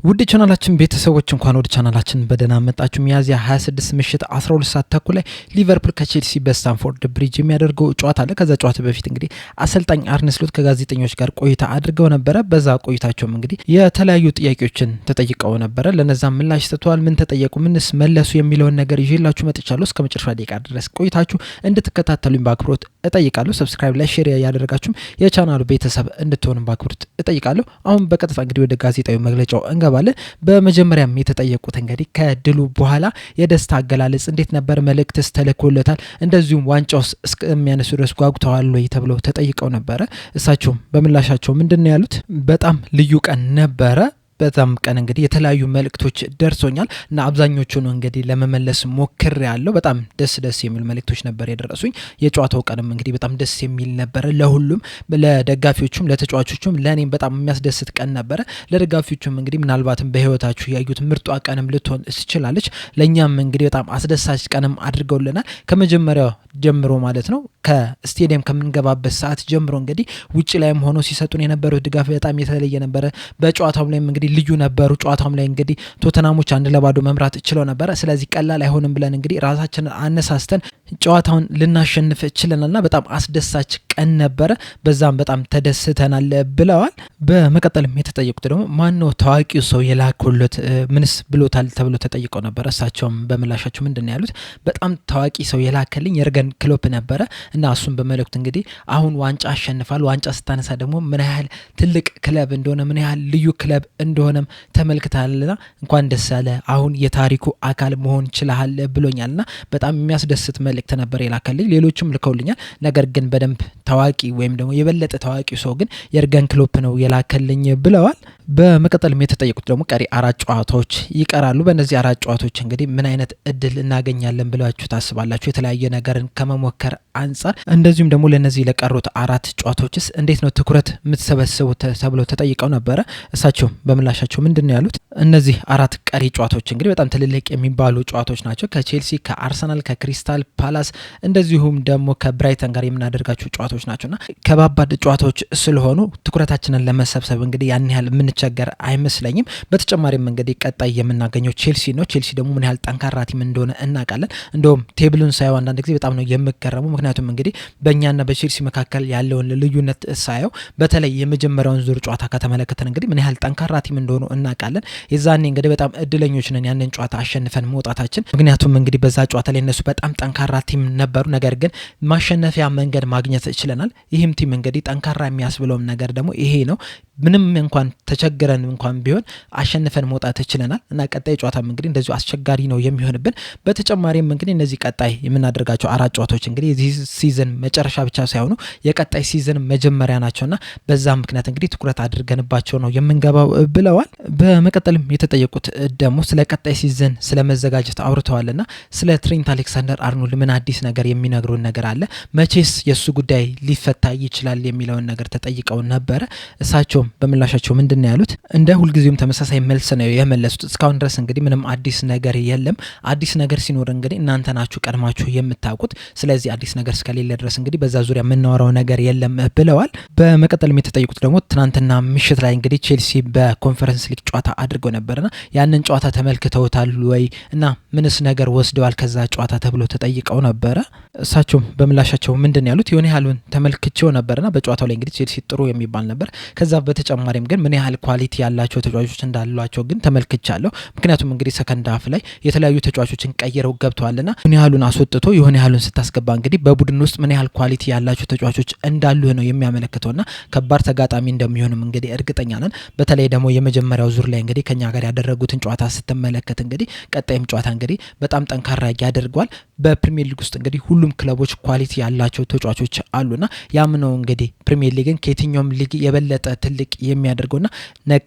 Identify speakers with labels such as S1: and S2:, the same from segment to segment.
S1: ውድ ቻናላችን ቤተሰቦች እንኳን ወደ ቻናላችን በደህና መጣችሁ። ሚያዝያ 26 ምሽት 12 ሰዓት ተኩል ላይ ሊቨርፑል ከቼልሲ በስታንፎርድ ብሪጅ የሚያደርገው ጨዋታ አለ። ከዛ ጨዋታ በፊት እንግዲህ አሰልጣኝ አርነ ስሎት ከጋዜጠኞች ጋር ቆይታ አድርገው ነበረ። በዛ ቆይታቸውም እንግዲህ የተለያዩ ጥያቄዎችን ተጠይቀው ነበረ። ለነዛ ምላሽ ሰጥተዋል። ምን ተጠየቁ፣ ምንስ መለሱ የሚለውን ነገር ይዤላችሁ መጥቻለሁ። እስከ መጨረሻ ደቂቃ ድረስ ቆይታችሁ እንድትከታተሉኝ በአክብሮት እጠይቃለሁ። ሰብስክራይብ ላይ ሼር ያደረጋችሁም የቻናሉ ቤተሰብ እንድትሆኑ በአክብሮት እጠይቃለሁ። አሁን በቀጥታ እንግዲህ ወደ ጋዜጣዊ መግለጫው እንገባለን። በመጀመሪያም የተጠየቁት እንግዲህ ከድሉ በኋላ የደስታ አገላለጽ እንዴት ነበር፣ መልእክትስ ተልኮለታል፣ እንደዚሁም ዋንጫውስ እስከሚያነሱ ድረስ ጓጉተዋል ወይ ተብለው ተጠይቀው ነበረ። እሳቸውም በምላሻቸው ምንድነው ያሉት? በጣም ልዩ ቀን ነበረ። በዛም ቀን እንግዲህ የተለያዩ መልእክቶች ደርሶኛል እና አብዛኞቹ ነው እንግዲህ ለመመለስ ሞክር ያለው። በጣም ደስ የሚሉ መልእክቶች ነበር የደረሱኝ። የጨዋታው ቀንም እንግዲህ በጣም ደስ የሚል ነበረ። ለሁሉም ለደጋፊዎቹም፣ ለተጫዋቾቹም፣ ለእኔም በጣም የሚያስደስት ቀን ነበረ። ለደጋፊዎቹም እንግዲህ ምናልባትም በህይወታችሁ ያዩት ምርጧ ቀንም ልትሆን ትችላለች። ለእኛም እንግዲህ በጣም አስደሳች ቀንም አድርገውልናል። ከመጀመሪያው ጀምሮ ማለት ነው ከስቴዲየም ከምንገባበት ሰዓት ጀምሮ እንግዲህ ውጭ ላይም ሆኖ ሲሰጡን የነበሩት ድጋፍ በጣም የተለየ ነበረ። በጨዋታው ላይም እንግዲህ ልዩ ነበሩ። ጨዋታውም ላይ እንግዲህ ቶተናሞች 1-0 መምራት ችለው ነበረ። ስለዚህ ቀላል አይሆንም ብለን እንግዲህ ራሳችንን አነሳስተን ጨዋታውን ልናሸንፍ ችለናልና በጣም አስደሳች ቀን ነበረ። በዛም በጣም ተደስተናል ብለዋል። በመቀጠልም የተጠየቁት ደግሞ ማነው ታዋቂው ሰው የላኩለት ምንስ ብሎታል ተብሎ ተጠይቀው ነበረ። እሳቸውም በምላሻቸው ምንድነው ያሉት? በጣም ታዋቂ ሰው የላከልኝ የርገን ክሎፕ ነበረ እና እሱም በመልእክት እንግዲህ አሁን ዋንጫ አሸንፋል። ዋንጫ ስታነሳ ደግሞ ምን ያህል ትልቅ ክለብ እንደሆነ ምን ያህል ልዩ ክለብ እንደሆነም ተመልክታልና እንኳን ደስ ያለ፣ አሁን የታሪኩ አካል መሆን ችለሃል ብሎኛልና በጣም የሚያስደስት መልእክት ነበር የላከልኝ። ሌሎችም ልከውልኛል። ነገር ግን በደንብ ታዋቂ ወይም ደግሞ የበለጠ ታዋቂው ሰው ግን የርገን ክሎፕ ነው የላከልኝ ብለዋል። በመቀጠልም የተጠየቁት ደግሞ ቀሪ 4 ጨዋታዎች ይቀራሉ። በእነዚህ 4 ጨዋታዎች እንግዲህ ምን አይነት እድል እናገኛለን ብላችሁ ታስባላችሁ? የተለያየ ነገርን ከመሞከር አንጻር እንደዚሁም ደግሞ ለነዚህ ለቀሩት 4 ጨዋታዎችስ እንዴት ነው ትኩረት የምትሰበስቡት ተብለው ተጠይቀው ነበረ። እሳቸው በምላሻቸው ምንድነው ያሉት? እነዚህ 4 ቀሪ ጨዋታዎች እንግዲህ በጣም ትልልቅ የሚባሉ ጨዋታዎች ናቸው። ከቼልሲ፣ ከአርሰናል፣ ከክሪስታል ፓላስ እንደዚሁም ደግሞ ከብራይተን ጋር የምናደርጋቸው ጨዋታዎች ናቸውና ከባባድ ጨዋታዎች ስለሆኑ ትኩረታችንን ለመሰብሰብ እንግዲህ ያን ያህል የምንቸገር አይመስለኝም። በተጨማሪም እንግዲህ ቀጣይ የምናገኘው ቼልሲ ነው። ቼልሲ ደግሞ ምን ያህል ጠንካራ ቲም እንደሆነ እናውቃለን። እንደውም ቴብሉን ሳየው አንዳንድ ጊዜ በጣም ነው የምገረመው። ምክንያቱም እንግዲህ በእኛና በቼልሲ መካከል ያለውን ልዩነት ሳየው በተለይ የመጀመሪያውን ዙር ጨዋታ ከተመለከተን እንግዲህ ምን ያህል ጠንካራ ቲም እንደሆኑ እናውቃለን። የዛኔ እንግዲህ በጣም እድለኞች ነን ያንን ጨዋታ አሸንፈን መውጣታችን። ምክንያቱም እንግዲህ በዛ ጨዋታ ላይ እነሱ በጣም ጠንካራ ቲም ነበሩ። ነገር ግን ማሸነፊያ መንገድ ማግኘት ችለናል። ይህም ቲም እንግዲህ ጠንካራ የሚያስብለውም ነገር ደግሞ ይሄ ነው። ምንም እንኳን ተቸግረን እንኳን ቢሆን አሸንፈን መውጣት ችለናል እና ቀጣይ ጨዋታም እንግዲህ እንደዚሁ አስቸጋሪ ነው የሚሆንብን። በተጨማሪም እንግዲህ እነዚህ ቀጣይ የምናደርጋቸው 4 ጨዋታዎች እንግዲህ የዚህ ሲዝን መጨረሻ ብቻ ሳይሆኑ የቀጣይ ሲዝን መጀመሪያ ናቸውና በዛ ምክንያት እንግዲህ ትኩረት አድርገንባቸው ነው የምንገባው ብለዋል። በመቀጠልም የተጠየቁት ደግሞ ስለ ቀጣይ ሲዝን ስለ መዘጋጀት አውርተዋልና ስለ ትሬንት አሌክሳንደር አርኖልድ ምን አዲስ ነገር የሚነግሩን ነገር አለ፣ መቼስ የሱ ጉዳይ ሊፈታ ይችላል የሚለውን ነገር ተጠይቀው ነበረ። እሳቸው በምላሻቸው ምንድነው ያሉት? እንደ ሁልጊዜውም ተመሳሳይ መልስ ነው የመለሱት። እስካሁን ድረስ እንግዲህ ምንም አዲስ ነገር የለም። አዲስ ነገር ሲኖር እንግዲህ እናንተ ናችሁ ቀድማችሁ የምታውቁት። ስለዚህ አዲስ ነገር እስከሌለ ድረስ እንግዲህ በዛ ዙሪያ የምናወራው ነገር የለም ብለዋል። በመቀጠልም የተጠየቁት ደግሞ ትናንትና ምሽት ላይ እንግዲህ ቼልሲ በኮንፈረንስ ሊግ ጨዋታ አድርገው ነበርና ያንን ጨዋታ ተመልክተውታል ወይ እና ምንስ ነገር ወስደዋል ከዛ ጨዋታ ተብሎ ተጠይቀው ነበረ። እሳቸውም በምላሻቸው ምንድነው ያሉት? የሆነ ያህሉን ተመልክቼው ነበርና በጨዋታው ላይ እንግዲህ ቼልሲ ጥሩ የሚባል ነበር። ከዛ በተጨማሪም ግን ምን ያህል ኳሊቲ ያላቸው ተጫዋቾች እንዳሏቸው ግን ተመልክቻለሁ። ምክንያቱም እንግዲህ ሰከንድ ሀፍ ላይ የተለያዩ ተጫዋቾችን ቀይረው ገብተዋልና ምን ያህሉን አስወጥቶ የሆነ ያህሉን ስታስገባ እንግዲህ በቡድን ውስጥ ምን ያህል ኳሊቲ ያላቸው ተጫዋቾች እንዳሉ ነው የሚያመለክተውና ከባድ ተጋጣሚ እንደሚሆንም እንግዲህ እርግጠኛ ነን። በተለይ ደግሞ የመጀመሪያው ዙር ላይ እንግዲህ ከኛ ጋር ያደረጉትን ጨዋታ ስትመለከት እንግዲህ ቀጣይም ጨዋታ እንግዲህ በጣም ጠንካራ ያደርገዋል። በፕሪሚየር ሊግ ውስጥ እንግዲህ ሁሉም ክለቦች ኳሊቲ ያላቸው ተጫዋቾች አሉና ያም ነው እንግዲህ ፕሪሚየር ሊግን ከየትኛውም ሊግ የበለጠ ትልቅ የሚያደርገውና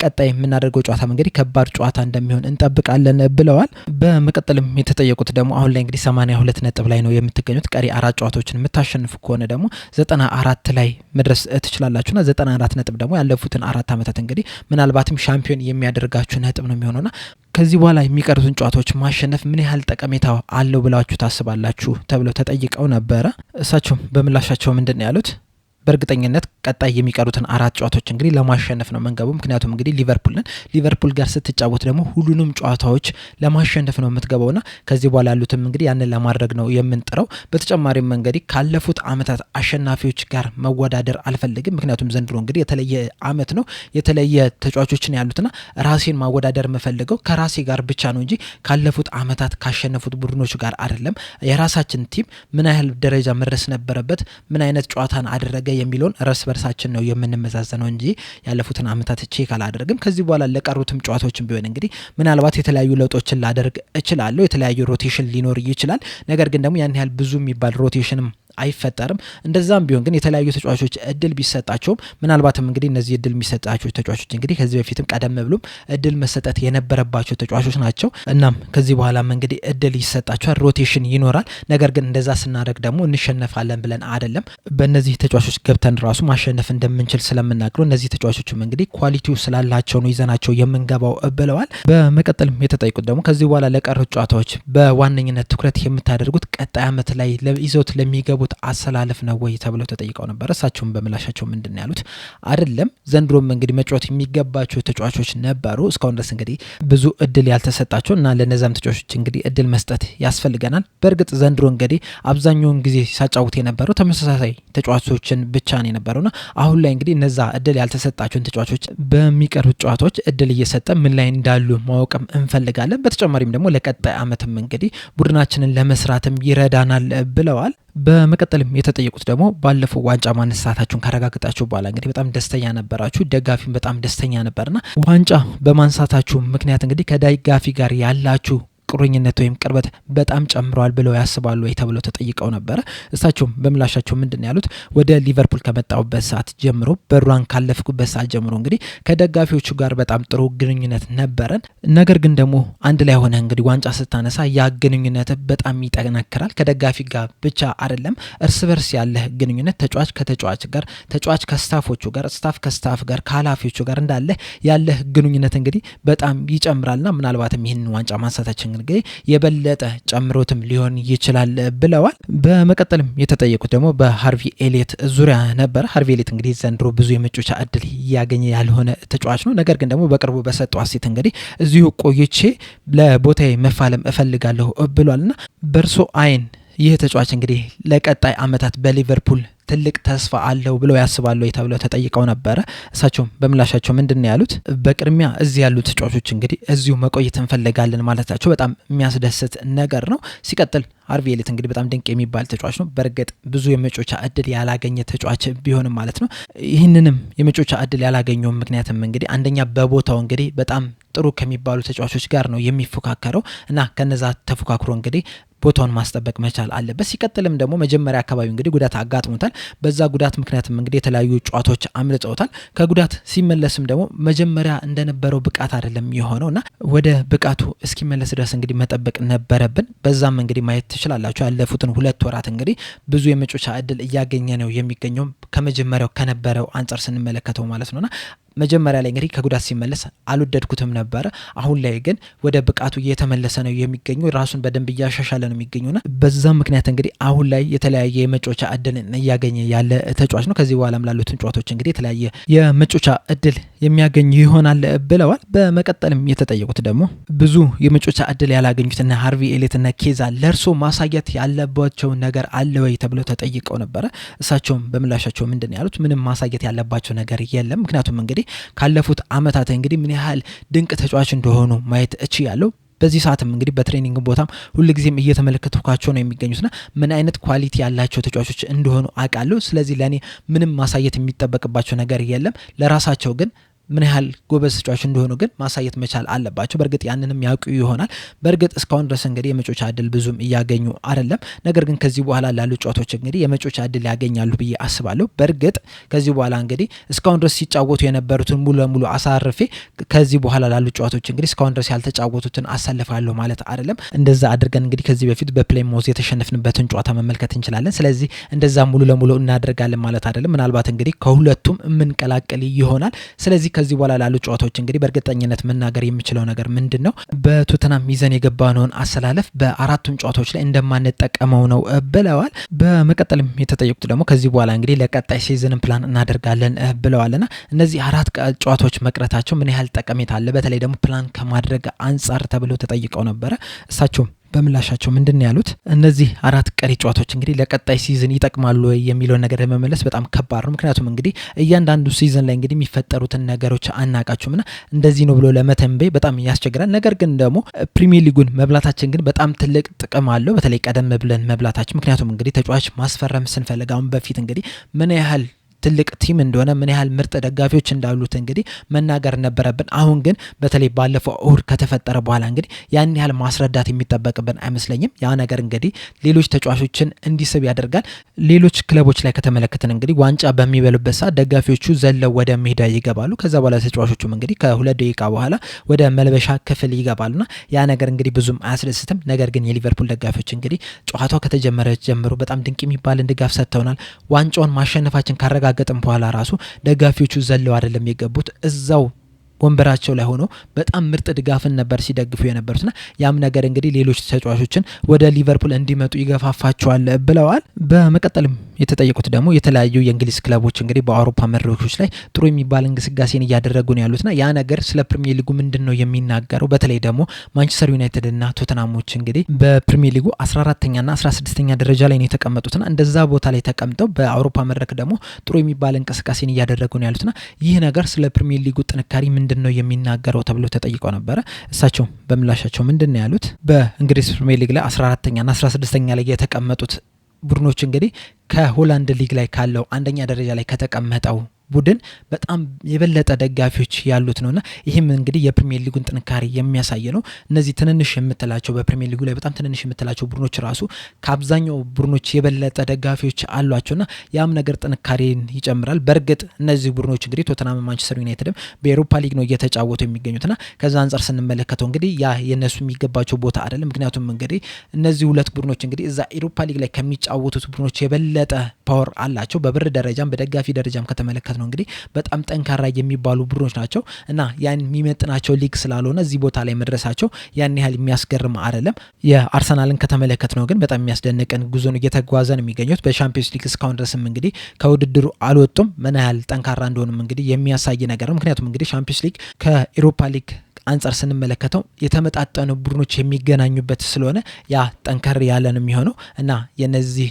S1: ቀጣይ የምናደርገው ጨዋታ እንግዲህ ከባድ ጨዋታ እንደሚሆን እንጠብቃለን ብለዋል። በመቀጠልም የተጠየቁት ደግሞ አሁን ላይ እንግዲህ 82 ነጥብ ላይ ነው የምትገኙት። ቀሪ 4 ጨዋታዎችን የምታሸንፉ ከሆነ ደግሞ 94 ላይ መድረስ ትችላላችሁና 94 ነጥብ ደግሞ ያለፉትን 4 ዓመታት እንግዲህ ምናልባትም ሻምፒዮን የሚያደርጋችሁ ነጥብ ነው የሚሆነውና ከዚህ በኋላ የሚቀሩትን ጨዋታዎች ማሸነፍ ምን ያህል ጠቀሜታ አለው ብላችሁ ታስባላችሁ ተብለው ተጠይቀው ነበረ። እሳቸውም በምላሻቸው ምንድነው ያሉት? በእርግጠኝነት ቀጣይ የሚቀሩትን 4 ጨዋታዎች እንግዲህ ለማሸነፍ ነው መንገቡ። ምክንያቱም እንግዲህ ሊቨርፑል ጋር ስትጫወት ደግሞ ሁሉንም ጨዋታዎች ለማሸነፍ ነው የምትገባውና ከዚህ በኋላ ያሉትም እንግዲህ ያንን ለማድረግ ነው የምንጥረው። በተጨማሪም እንግዲህ ካለፉት አመታት አሸናፊዎች ጋር መወዳደር አልፈልግም። ምክንያቱም ዘንድሮ እንግዲህ የተለየ አመት ነው፣ የተለየ ተጫዋቾችን ያሉትና ራሴን ማወዳደር የምፈልገው ከራሴ ጋር ብቻ ነው እንጂ ካለፉት አመታት ካሸነፉት ቡድኖች ጋር አይደለም። የራሳችን ቲም ምን ያህል ደረጃ መድረስ ነበረበት፣ ምን አይነት ጨዋታን አደረገ የሚለውን እርስ በርሳችን ነው የምንመዛዘነው እንጂ ያለፉትን አመታት ቼክ አላደርግም። ከዚህ በኋላ ለቀሩትም ጨዋታዎችን ቢሆን እንግዲህ ምናልባት የተለያዩ ለውጦችን ላደርግ እችላለሁ። የተለያዩ ሮቴሽን ሊኖር ይችላል። ነገር ግን ደግሞ ያን ያህል ብዙ የሚባል ሮቴሽንም አይፈጠርም። እንደዛም ቢሆን ግን የተለያዩ ተጫዋቾች እድል ቢሰጣቸውም ምናልባትም እንግዲህ እነዚህ እድል የሚሰጣቸው ተጫዋቾች እንግዲህ ከዚህ በፊትም ቀደም ብሎም እድል መሰጠት የነበረባቸው ተጫዋቾች ናቸው። እናም ከዚህ በኋላም እንግዲህ እድል ይሰጣቸዋል፣ ሮቴሽን ይኖራል። ነገር ግን እንደዛ ስናደርግ ደግሞ እንሸነፋለን ብለን አይደለም። በእነዚህ ተጫዋቾች ገብተን ራሱ ማሸነፍ እንደምንችል ስለምናውቅ እነዚህ ተጫዋቾችም እንግዲህ ኳሊቲው ስላላቸው ነው ይዘናቸው የምንገባው ብለዋል። በመቀጠልም የተጠይቁት ደግሞ ከዚህ በኋላ ለቀሩት ጨዋታዎች በዋነኝነት ትኩረት የምታደርጉት ቀጣይ አመት ላይ ይዘውት ለሚገቡት አሰላለፍ ነው ወይ ተብለው ተጠይቀው ነበር። እሳቸውም በምላሻቸው ምንድን ነው ያሉት? አይደለም፣ ዘንድሮም እንግዲህ መጫወት የሚገባቸው ተጫዋቾች ነበሩ። እስካሁን ድረስ እንግዲህ ብዙ እድል ያልተሰጣቸው እና ለነዛም ተጫዋቾች እንግዲህ እድል መስጠት ያስፈልገናል። በእርግጥ ዘንድሮ እንግዲህ አብዛኛውን ጊዜ ሲያጫውት የነበረው ተመሳሳይ ተጫዋቾችን ብቻ ነው የነበረውና አሁን ላይ እንግዲህ እነዛ እድል ያልተሰጣቸውን ተጫዋቾች በሚቀሩት ጨዋታዎች እድል እየሰጠ ምን ላይ እንዳሉ ማወቅም እንፈልጋለን። በተጨማሪም ደግሞ ለቀጣይ አመትም እንግዲህ ቡድናችንን ለመስራትም ይረዳናል ብለዋል። በመቀጠልም የተጠየቁት ደግሞ ባለፈው ዋንጫ ማንሳታችሁን ካረጋግጣችሁ በኋላ እንግዲህ በጣም ደስተኛ ነበራችሁ፣ ደጋፊም በጣም ደስተኛ ነበርና ዋንጫ በማንሳታችሁ ምክንያት እንግዲህ ከደጋፊ ጋር ያላችሁ ቁርኝነት ወይም ቅርበት በጣም ጨምሯል ብለው ያስባሉ ወይ ተብለው ተጠይቀው ነበረ። እሳቸውም በምላሻቸው ምንድን ያሉት? ወደ ሊቨርፑል ከመጣሁበት ሰዓት ጀምሮ በሯን ካለፍኩበት ሰዓት ጀምሮ እንግዲህ ከደጋፊዎቹ ጋር በጣም ጥሩ ግንኙነት ነበረን። ነገር ግን ደግሞ አንድ ላይ ሆነ እንግዲህ ዋንጫ ስታነሳ ያ ግንኙነት በጣም ይጠነክራል። ከደጋፊ ጋር ብቻ አይደለም፣ እርስ በርስ ያለህ ግንኙነት ተጫዋች ከተጫዋች ጋር፣ ተጫዋች ከስታፎቹ ጋር፣ ስታፍ ከስታፍ ጋር፣ ከኃላፊዎቹ ጋር እንዳለ ያለህ ግንኙነት እንግዲህ በጣም ይጨምራልና ምናልባትም ይህን ዋንጫ ማንሳታችን እንግዲህ የበለጠ ጨምሮትም ሊሆን ይችላል ብለዋል። በመቀጠልም የተጠየቁት ደግሞ በሃርቪ ኤሊየት ዙሪያ ነበር። ሃርቪ ኤሊየት እንግዲህ ዘንድሮ ብዙ የመጫወቻ እድል እያገኘ ያልሆነ ተጫዋች ነው። ነገር ግን ደግሞ በቅርቡ በሰጠው አሴት እንግዲህ እዚሁ ቆይቼ ለቦታዬ መፋለም እፈልጋለሁ ብሏልና በእርሶ አይን ይህ ተጫዋች እንግዲህ ለቀጣይ አመታት በሊቨርፑል ትልቅ ተስፋ አለው ብለው ያስባሉ ተብለው ተጠይቀው ነበረ። እሳቸውም በምላሻቸው ምንድን ያሉት? በቅድሚያ እዚህ ያሉ ተጫዋቾች እንግዲህ እዚሁ መቆየት እንፈልጋለን ማለታቸው በጣም የሚያስደስት ነገር ነው። ሲቀጥል ሃርቪ ኤሊየት እንግዲህ በጣም ድንቅ የሚባል ተጫዋች ነው። በእርግጥ ብዙ የመጫወቻ እድል ያላገኘ ተጫዋች ቢሆንም ማለት ነው። ይህንንም የመጫወቻ እድል ያላገኘው ምክንያትም እንግዲህ አንደኛ በቦታው እንግዲህ በጣም ጥሩ ከሚባሉ ተጫዋቾች ጋር ነው የሚፎካከረው እና ከነዛ ተፎካክሮ እንግዲህ ቦታውን ማስጠበቅ መቻል አለበት። ሲቀጥልም ደግሞ መጀመሪያ አካባቢ እንግዲህ ጉዳት አጋጥሞታል። በዛ ጉዳት ምክንያትም እንግዲህ የተለያዩ ጨዋታዎች አምልጠውታል። ከጉዳት ሲመለስም ደግሞ መጀመሪያ እንደነበረው ብቃት አይደለም የሆነውና ወደ ብቃቱ እስኪመለስ ድረስ እንግዲህ መጠበቅ ነበረብን። በዛም እንግዲህ ማየት ትችላላችሁ ያለፉትን 2 ወራት እንግዲህ ብዙ የመጫወቻ እድል እያገኘ ነው የሚገኘው ከመጀመሪያው ከነበረው አንጻር ስንመለከተው ማለት ነውና መጀመሪያ ላይ እንግዲህ ከጉዳት ሲመለስ አልወደድኩትም ነበረ። አሁን ላይ ግን ወደ ብቃቱ እየተመለሰ ነው የሚገኘው፣ ራሱን በደንብ እያሻሻለ ነው የሚገኘውና በዛም ምክንያት እንግዲህ አሁን ላይ የተለያየ የመጫወቻ እድልን እያገኘ ያለ ተጫዋች ነው። ከዚህ በኋላም ላሉትን ጨዋታዎች እንግዲህ የተለያየ የመጫወቻ እድል የሚያገኝ ይሆናል ብለዋል። በመቀጠልም የተጠየቁት ደግሞ ብዙ የመጫወቻ እድል ያላገኙትና ሃርቪ ኤሊየትና ኬዛ ለእርሶ ማሳየት ያለባቸው ነገር አለ ወይ ተብለው ተጠይቀው ነበረ። እሳቸውም በምላሻቸው ምንድን ያሉት? ምንም ማሳየት ያለባቸው ነገር የለም። ምክንያቱም እንግዲህ ካለፉት አመታት እንግዲህ ምን ያህል ድንቅ ተጫዋች እንደሆኑ ማየት እችላለሁ። በዚህ ሰዓትም እንግዲህ በትሬኒንግ ቦታም ሁልጊዜም እየተመለከትኳቸው ነው የሚገኙትና ምን አይነት ኳሊቲ ያላቸው ተጫዋቾች እንደሆኑ አውቃለሁ። ስለዚህ ለእኔ ምንም ማሳየት የሚጠበቅባቸው ነገር የለም። ለራሳቸው ግን ምን ያህል ጎበዝ ተጫዋች እንደሆኑ ግን ማሳየት መቻል አለባቸው። በእርግጥ ያንንም ያውቁ ይሆናል። በእርግጥ እስካሁን ድረስ እንግዲህ የመጫወቻ እድል ብዙም እያገኙ አይደለም። ነገር ግን ከዚህ በኋላ ላሉ ጨዋታዎች እንግዲህ የመጫወቻ እድል ያገኛሉ ብዬ አስባለሁ። በእርግጥ ከዚህ በኋላ እንግዲህ እስካሁን ድረስ ሲጫወቱ የነበሩትን ሙሉ ለሙሉ አሳርፌ ከዚህ በኋላ ላሉ ጨዋታዎች እንግዲህ እስካሁን ድረስ ያልተጫወቱትን አሰልፋለሁ ማለት አይደለም። እንደዛ አድርገን እንግዲህ ከዚህ በፊት በፕሌይሞዝ የተሸነፍንበትን ጨዋታ መመልከት እንችላለን። ስለዚህ እንደዛ ሙሉ ለሙሉ እናደርጋለን ማለት አይደለም። ምናልባት እንግዲህ ከሁለቱም የምንቀላቀል ይሆናል። ስለዚህ ከዚህ በኋላ ላሉ ጨዋታዎች እንግዲህ በእርግጠኝነት መናገር የምችለው ነገር ምንድነው በቶተናም ይዘን የገባነውን አሰላለፍ በአራቱም ጨዋታዎች ላይ እንደማንጠቀመው ነው ብለዋል። በመቀጠልም የተጠየቁት ደግሞ ከዚህ በኋላ እንግዲህ ለቀጣይ ሲዝን ፕላን እናደርጋለን ብለዋልና እነዚህ አራት ጨዋታዎች መቅረታቸው ምን ያህል ጠቀሜታ አለ በተለይ ደግሞ ፕላን ከማድረግ አንጻር ተብለው ተጠይቀው ነበረ። እሳቸው በምላሻቸው ምንድን ያሉት እነዚህ አራት ቀሪ ጨዋታዎች እንግዲህ ለቀጣይ ሲዝን ይጠቅማሉ የሚለውን ነገር ለመመለስ በጣም ከባድ ነው። ምክንያቱም እንግዲህ እያንዳንዱ ሲዝን ላይ እንግዲህ የሚፈጠሩትን ነገሮች አናቃቸውምና እንደዚህ ነው ብሎ ለመተንበይ በጣም ያስቸግራል። ነገር ግን ደግሞ ፕሪሚየር ሊጉን መብላታችን ግን በጣም ትልቅ ጥቅም አለው በተለይ ቀደም ብለን መብላታችን። ምክንያቱም እንግዲህ ተጫዋች ማስፈረም ስንፈልግ አሁን በፊት እንግዲህ ምን ያህል ትልቅ ቲም እንደሆነ ምን ያህል ምርጥ ደጋፊዎች እንዳሉት እንግዲህ መናገር ነበረብን። አሁን ግን በተለይ ባለፈው እሁድ ከተፈጠረ በኋላ እንግዲህ ያን ያህል ማስረዳት የሚጠበቅብን አይመስለኝም። ያ ነገር እንግዲህ ሌሎች ተጫዋቾችን እንዲስብ ያደርጋል። ሌሎች ክለቦች ላይ ከተመለከትን እንግዲህ ዋንጫ በሚበሉበት ሰዓት ደጋፊዎቹ ዘለው ወደ ሜዳ ይገባሉ። ከዛ በኋላ ተጫዋቾቹም እንግዲህ ከ2 ደቂቃ በኋላ ወደ መልበሻ ክፍል ይገባሉና ያ ነገር እንግዲህ ብዙም አያስደስትም። ነገር ግን የሊቨርፑል ደጋፊዎች እንግዲህ ጨዋታው ከተጀመረ ጀምሮ በጣም ድንቅ የሚባልን ድጋፍ ሰጥተውናል። ዋንጫውን ማሸነፋችን ካረጋገጥን በኋላ ራሱ ደጋፊዎቹ ዘለው አይደለም የገቡት እዛው ወንበራቸው ላይ ሆኖ በጣም ምርጥ ድጋፍን ነበር ሲደግፉ የነበሩትና ያም ነገር እንግዲህ ሌሎች ተጫዋቾችን ወደ ሊቨርፑል እንዲመጡ ይገፋፋቸዋል ብለዋል። በመቀጠልም የተጠየቁት ደግሞ የተለያዩ የእንግሊዝ ክለቦች እንግዲህ በአውሮፓ መድረኮች ላይ ጥሩ የሚባል እንቅስቃሴን እያደረጉ ነው ያሉትና ያ ነገር ስለ ፕሪሚየር ሊጉ ምንድነው የሚናገረው? በተለይ ደግሞ ማንቸስተር ዩናይትድ እና ቶተናሞች እንግዲህ በፕሪሚየር ሊጉ 14ኛና 16ኛ ደረጃ ላይ ነው የተቀመጡትና እንደዛ ቦታ ላይ ተቀምጠው በአውሮፓ መድረክ ደግሞ ጥሩ የሚባል እንቅስቃሴን እያደረጉ ነው ያሉትና ይህ ነገር ስለ ፕሪሚየር ሊጉ ጥንካሬ ምንድነው የሚናገረው ተብሎ ተጠይቀው ነበረ። እሳቸው በምላሻቸው ምንድነው ያሉት? በእንግሊዝ ፕሪሚየር ሊግ ላይ 14ኛና 16ኛ ላይ የተቀመጡት ቡድኖች እንግዲህ ከሆላንድ ሊግ ላይ ካለው አንደኛ ደረጃ ላይ ከተቀመጠው ቡድን በጣም የበለጠ ደጋፊዎች ያሉት ነውና ይህም እንግዲህ የፕሪሚየር ሊጉን ጥንካሬ የሚያሳይ ነው። እነዚህ ትንንሽ የምትላቸው በፕሪሚየር ሊጉ ላይ በጣም ትንንሽ የምትላቸው ቡድኖች ራሱ ከአብዛኛው ቡድኖች የበለጠ ደጋፊዎች አሏቸውና ያም ነገር ጥንካሬን ይጨምራል። በእርግጥ እነዚህ ቡድኖች እንግዲህ ቶተናም፣ ማንቸስተር ዩናይትድም በኤሮፓ ሊግ ነው እየተጫወቱ የሚገኙትና ከዛ አንጻር ስንመለከተው እንግዲህ ያ የነሱ የሚገባቸው ቦታ አይደለም። ምክንያቱም እንግዲህ እነዚህ ሁለት ቡድኖች እንግዲህ እዛ ኤሮፓ ሊግ ላይ ከሚጫወቱት ቡድኖች የበለጠ ፓወር አላቸው። በብር ደረጃም በደጋፊ ደረጃም ከተመለከተ ነው እንግዲህ በጣም ጠንካራ የሚባሉ ቡድኖች ናቸው እና ያን የሚመጥናቸው ሊግ ስላልሆነ እዚህ ቦታ ላይ መድረሳቸው ያን ያህል የሚያስገርም አይደለም። የአርሰናልን ከተመለከት ነው ግን በጣም የሚያስደንቀን ጉዞን እየተጓዘ ነው የሚገኙት። በሻምፒዮንስ ሊግ እስካሁን ድረስም እንግዲህ ከውድድሩ አልወጡም። ምን ያህል ጠንካራ እንደሆኑም እንግዲህ የሚያሳይ ነገር ነው። ምክንያቱም እንግዲህ ሻምፒዮንስ ሊግ ከኤሮፓ ሊግ አንጻር ስንመለከተው የተመጣጠኑ ቡድኖች የሚገናኙበት ስለሆነ ያ ጠንከር ያለ ነው የሚሆነው እና የነዚህ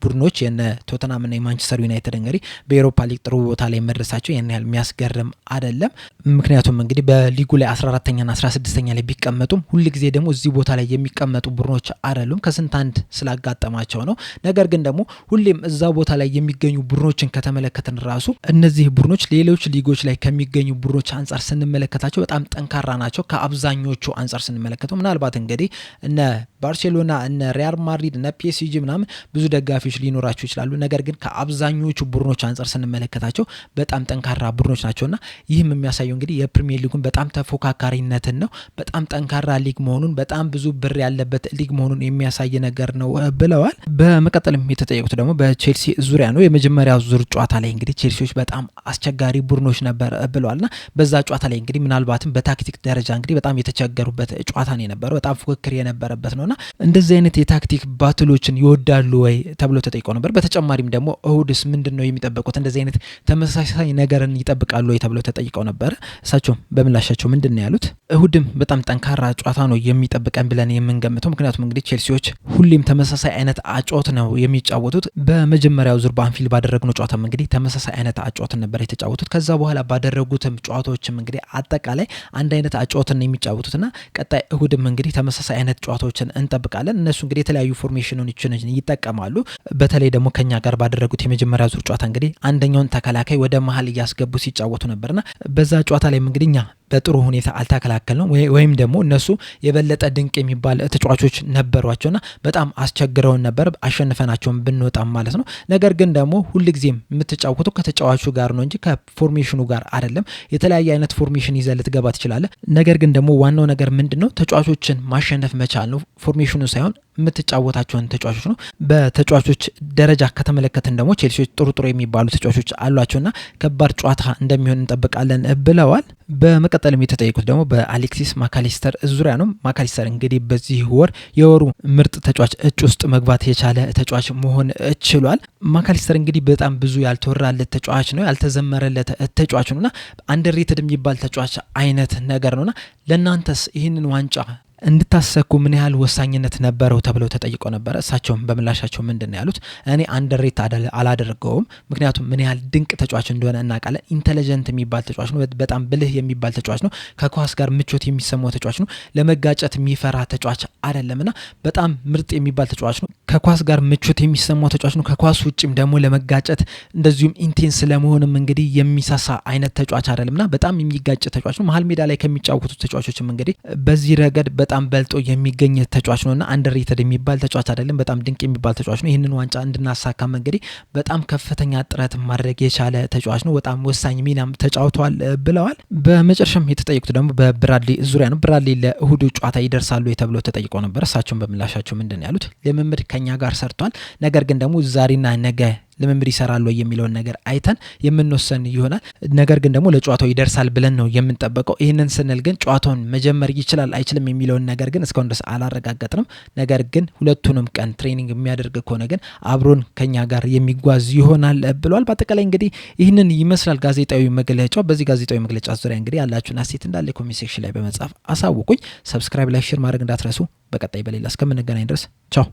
S1: ቡድኖች የነ ቶተናም እና የማንቸስተር ዩናይትድ እንግዲህ በኤሮፓ ሊግ ጥሩ ቦታ ላይ መድረሳቸው ያን ያህል የሚያስገርም አይደለም። ምክንያቱም እንግዲህ በሊጉ ላይ 14ኛና 16ኛ ላይ ቢቀመጡም ሁል ጊዜ ደግሞ እዚህ ቦታ ላይ የሚቀመጡ ቡድኖች አይደሉም፣ ከስንት አንድ ስላጋጠማቸው ነው። ነገር ግን ደግሞ ሁሌም እዛ ቦታ ላይ የሚገኙ ቡድኖችን ከተመለከትን ራሱ እነዚህ ቡድኖች ሌሎች ሊጎች ላይ ከሚገኙ ቡድኖች አንጻር ስንመለከታቸው በጣም ጠንካራ ናቸው። ከአብዛኞቹ አንጻር ስንመለከተው ምናልባት እንግዲህ እነ ባርሴሎና፣ እነ ሪያል ማድሪድ፣ እነ ፒኤስጂ ምናምን ብዙ ደጋፊዎች ሊኖራቸው ይችላሉ። ነገር ግን ከአብዛኞቹ ቡድኖች አንጻር ስንመለከታቸው በጣም ጠንካራ ቡድኖች ናቸውና ይህም የሚያሳየው እንግዲህ የፕሪሚየር ሊጉን በጣም ተፎካካሪነትን ነው፣ በጣም ጠንካራ ሊግ መሆኑን፣ በጣም ብዙ ብር ያለበት ሊግ መሆኑን የሚያሳይ ነገር ነው ብለዋል። በመቀጠልም የተጠየቁት ደግሞ በቼልሲ ዙሪያ ነው። የመጀመሪያው ዙር ጨዋታ ላይ እንግዲህ ቼልሲዎች በጣም አስቸጋሪ ቡድኖች ነበር ብለዋልና በዛ ጨዋታ ላይ እንግዲህ ምናልባትም በታክቲክ ደረጃ እንግዲህ በጣም የተቸገሩበት ጨዋታ ነው የነበረው። በጣም ፉክክር የነበረበት ነውና እንደዚህ አይነት የታክቲክ ባትሎችን ይወዳሉ ወይ ተብሎ ተጠይቀው ነበር። በተጨማሪም ደግሞ እሁድስ ምንድነው የሚጠብቁት? እንደዚህ አይነት ተመሳሳይ ነገርን ይጠብቃሉ ወይ ተብሎ ተጠይቀው ነበር። እሳቸው በምላሻቸው ምንድነው ያሉት? እሁድም በጣም ጠንካራ ጨዋታ ነው የሚጠብቀን ብለን የምንገምተው። ምክንያቱም እንግዲህ ቼልሲዎች ሁሌም ተመሳሳይ አይነት አጨዋወት ነው የሚጫወቱት። በመጀመሪያው ዙር በአንፊልድ ባደረግነው ጨዋታም እንግዲህ ተመሳሳይ አይነት አጨዋወት ነበር የተጫወቱት። ከዛ በኋላ ባደረጉትም ጨዋታዎችም እንግዲህ አጠቃላይ አንድ አይነት አጨዋወትን ነው የሚጫወቱትና ቀጣይ እሁድም እንግዲህ ተመሳሳይ አይነት ጨዋታዎችን እንጠብቃለን። እነሱ እንግዲህ የተለያዩ ፎርሜሽኖችን ይጠቀማሉ። በተለይ ደግሞ ከኛ ጋር ባደረጉት የመጀመሪያ ዙር ጨዋታ እንግዲህ አንደኛውን ተከላካይ ወደ መሀል እያስገቡ ሲጫወቱ ነበርና በዛ ጨዋታ ላይ እንግዲህ እኛ በጥሩ ሁኔታ አልተከላከልነው ወይም ደግሞ እነሱ የበለጠ ድንቅ የሚባል ተጫዋቾች ነበሯቸውና በጣም አስቸግረውን ነበር፣ አሸንፈናቸውን ብንወጣም ማለት ነው። ነገር ግን ደግሞ ሁልጊዜም የምትጫወተው ከተጫዋቹ ጋር ነው እንጂ ከፎርሜሽኑ ጋር አይደለም። የተለያየ አይነት ፎርሜሽን ይዘህ ልትገባ ትችላለህ። ነገር ግን ደግሞ ዋናው ነገር ምንድነው? ተጫዋቾችን ማሸነፍ መቻል ነው። ፎርሜሽኑ ሳይሆን የምትጫወታቸውን ተጫዋቾች ነው። በተጫዋቾች ደረጃ ከተመለከትን ደግሞ ቼልሲዎች ጥሩ የሚባሉ ተጫዋቾች አሏቸውና ከባድ ጨዋታ እንደሚሆን እንጠብቃለን ብለዋል። በመቀጠልም የተጠየቁት ደግሞ በአሌክሲስ ማካሊስተር ዙሪያ ነው። ማካሊስተር እንግዲህ በዚህ ወር የወሩ ምርጥ ተጫዋች እጩ ውስጥ መግባት የቻለ ተጫዋች መሆን ችሏል። ማካሊስተር እንግዲህ በጣም ብዙ ያልተወራለት ተጫዋች ነው፣ ያልተዘመረለት ተጫዋች ነውና አንደርሬትድ የሚባል ተጫዋች አይነት ነገር ነውና ለእናንተስ ይህንን ዋንጫ እንድታሰኩ ምን ያህል ወሳኝነት ነበረው ተብለው ተጠይቀው ነበረ። እሳቸውም በምላሻቸው ምንድነው ያሉት? እኔ አንደርሬት አላደርገውም፣ ምክንያቱም ምን ያህል ድንቅ ተጫዋች እንደሆነ እናውቃለን። ኢንተለጀንት የሚባል ተጫዋች ነው፣ በጣም ብልህ የሚባል ተጫዋች ነው፣ ከኳስ ጋር ምቾት የሚሰማው ተጫዋች ነው፣ ለመጋጨት የሚፈራ ተጫዋች አይደለምና በጣም ምርጥ የሚባል ተጫዋች ነው። ከኳስ ጋር ምቾት የሚሰማው ተጫዋች ነው። ከኳስ ውጭም ደግሞ ለመጋጨት እንደዚሁም ኢንቴንስ ለመሆንም እንግዲህ የሚሳሳ አይነት ተጫዋች አይደለምና በጣም የሚጋጭ ተጫዋች ነው። መሀል ሜዳ ላይ ከሚጫወቱ ተጫዋቾችም እንግዲህ በዚህ ረገድ በጣም በልጦ የሚገኝ ተጫዋች ነውና አንደርሬትድ የሚባል ተጫዋች አይደለም፣ በጣም ድንቅ የሚባል ተጫዋች ነው። ይህንን ዋንጫ እንድናሳካም እንግዲህ በጣም ከፍተኛ ጥረት ማድረግ የቻለ ተጫዋች ነው። በጣም ወሳኝ ሚናም ተጫውተዋል ብለዋል። በመጨረሻም የተጠየቁት ደግሞ በብራድሊ ዙሪያ ነው። ብራድሊ ለእሁዱ ጨዋታ ይደርሳሉ ተብሎ ተጠይቀው ነበር። እሳቸውን በምላሻቸው ምንድን ያሉት? ልምምድ ከኛ ጋር ሰርቷል፣ ነገር ግን ደግሞ ዛሬና ነገ ልምምድ ይሰራሉ የሚለውን ነገር አይተን የምንወሰን ይሆናል። ነገር ግን ደግሞ ለጨዋታው ይደርሳል ብለን ነው የምንጠበቀው። ይህንን ስንል ግን ጨዋታውን መጀመር ይችላል አይችልም የሚለውን ነገር ግን እስካሁን ድረስ አላረጋገጥንም። ነገር ግን ሁለቱንም ቀን ትሬኒንግ የሚያደርግ ከሆነ ግን አብሮን ከኛ ጋር የሚጓዝ ይሆናል ብለዋል። በአጠቃላይ እንግዲህ ይህንን ይመስላል ጋዜጣዊ መግለጫው። በዚህ ጋዜጣዊ መግለጫ ዙሪያ እንግዲህ ያላችሁን አስተያየት እንዳለ ኮሜንት ሴክሽን ላይ በመጻፍ አሳውቁኝ። ሰብስክራይብ፣ ላይክ፣ ሼር ማድረግ እንዳትረሱ። በቀጣይ በሌላ እስከምንገናኝ ድረስ ቻው።